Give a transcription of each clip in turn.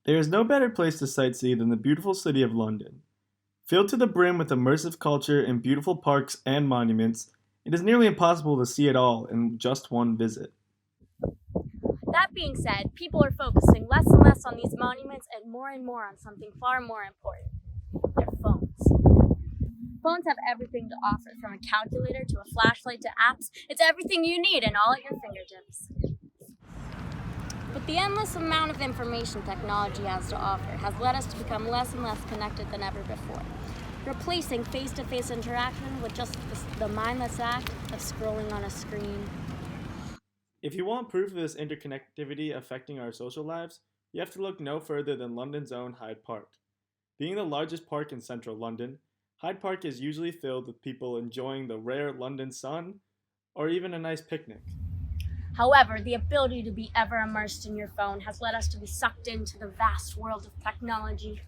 There is no better place to sightsee than the beautiful city of London. Filled to the brim with immersive culture and beautiful parks and monuments, it is nearly impossible to see it all in just one visit. That being said, people are focusing less and less on these monuments and more on something far more important their phones. Phones have everything to offer, from a calculator to a flashlight to apps. It's everything you need and all at your fingertips. But the endless amount of information technology has to offer has led us to become less and less connected than ever before, replacing face-to-face interaction with just the mindless act of scrolling on a screen. If you want proof of this interconnectivity affecting our social lives, you have to look no further than London's own Hyde Park. Being the largest park in central London, Hyde Park is usually filled with people enjoying the rare London sun or even a nice picnic. However, the ability to be ever immersed in your phone has led us to be sucked into the vast world of technology,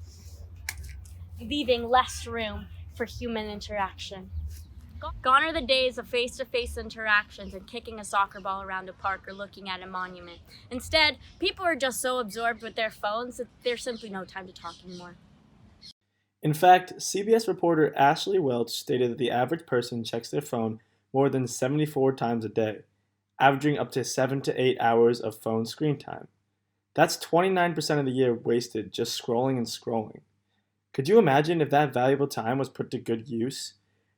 leaving less room for human interaction. Gone are the days of face-to-face interactions and kicking a soccer ball around a park or looking at a monument. Instead, people are just so absorbed with their phones that there's simply no time to talk anymore. In fact, CBS reporter Ashley Welch stated that the average person checks their phone more than 74 times a day, averaging up to 7 to 8 hours of phone screen time. That's 29% of the year wasted just scrolling and scrolling. Could you imagine if that valuable time was put to good use?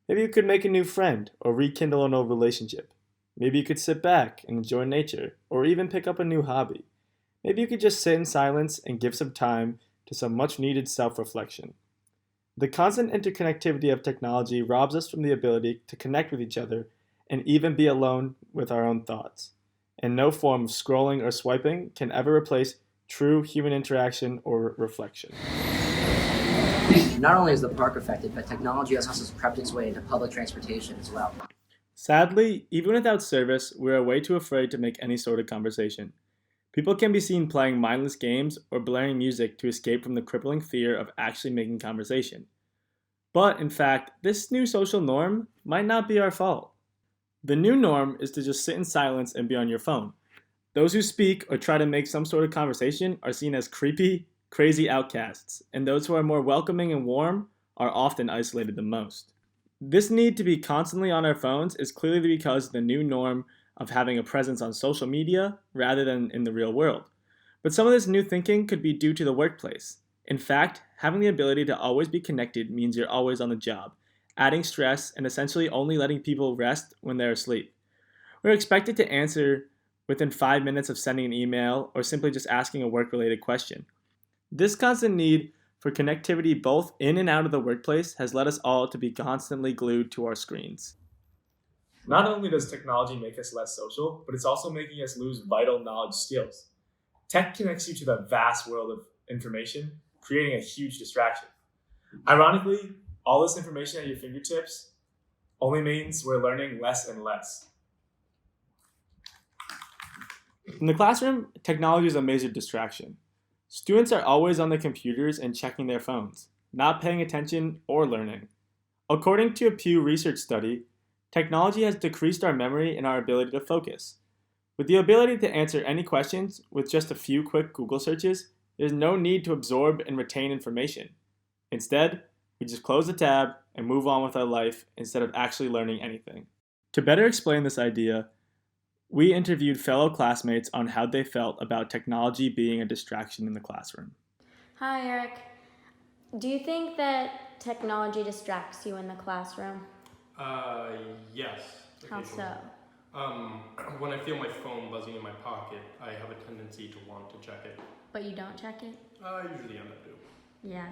Maybe you could make a new friend or rekindle an old relationship. Maybe you could sit back and enjoy nature or even pick up a new hobby. Maybe you could just sit in silence and give some time to some much needed self reflection. The constant interconnectivity of technology robs us from the ability to connect with each other and even be alone with our own thoughts. And no form of scrolling or swiping can ever replace true human interaction or reflection. Not only is the park affected, but technology has also crept its way into public transportation as well. Sadly, even without service, we are way too afraid to make any sort of conversation. People can be seen playing mindless games or blaring music to escape from the crippling fear of actually making conversation. But, in fact, this new social norm might not be our fault. The new norm is to just sit in silence and be on your phone. Those who speak or try to make some sort of conversation are seen as creepy, crazy outcasts, and those who are more welcoming and warm are often isolated the most. This need to be constantly on our phones is clearly because of the new norm of having a presence on social media rather than in the real world. But some of this new thinking could be due to the workplace. In fact, having the ability to always be connected means you're always on the job, adding stress and essentially only letting people rest when they're asleep. We're expected to answer within 5 minutes of sending an email or simply just asking a work-related question. This constant need for connectivity both in and out of the workplace has led us all to be constantly glued to our screens. Not only does technology make us less social, but it's also making us lose vital knowledge skills. Tech connects you to the vast world of information, creating a huge distraction. Ironically, all this information at your fingertips only means we're learning less and less. In the classroom, technology is a major distraction. Students are always on their computers and checking their phones, not paying attention or learning. According to a Pew Research study, technology has decreased our memory and our ability to focus. With the ability to answer any questions with just a few quick Google searches, there's no need to absorb and retain information. Instead, we just close the tab and move on with our life instead of actually learning anything. To better explain this idea, we interviewed fellow classmates on how they felt about technology being a distraction in the classroom. Hi, Eric. Do you think that technology distracts you in the classroom? Uh, yes. How Occasionally. so? When I feel my phone buzzing in my pocket, I have a tendency to want to check it. But you don't check it? I usually end up doing. Yeah.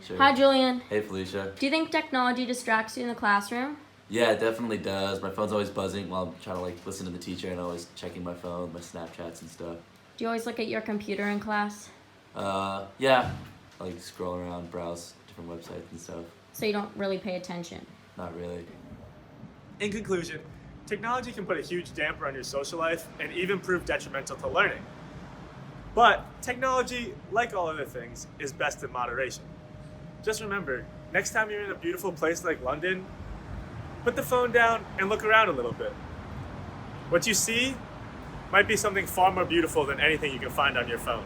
Sure. Hi, Julian. Hey, Felicia. Do you think technology distracts you in the classroom? Yeah, it definitely does. My phone's always buzzing while I'm trying to listen to the teacher and always checking my phone, my Snapchats and stuff. Do you always look at your computer in class? Yeah. I scroll around, browse different websites and stuff. So you don't really pay attention? Not really. In conclusion, technology can put a huge damper on your social life and even prove detrimental to learning. But technology, like all other things, is best in moderation. Just remember, next time you're in a beautiful place like London, put the phone down and look around a little bit. What you see might be something far more beautiful than anything you can find on your phone.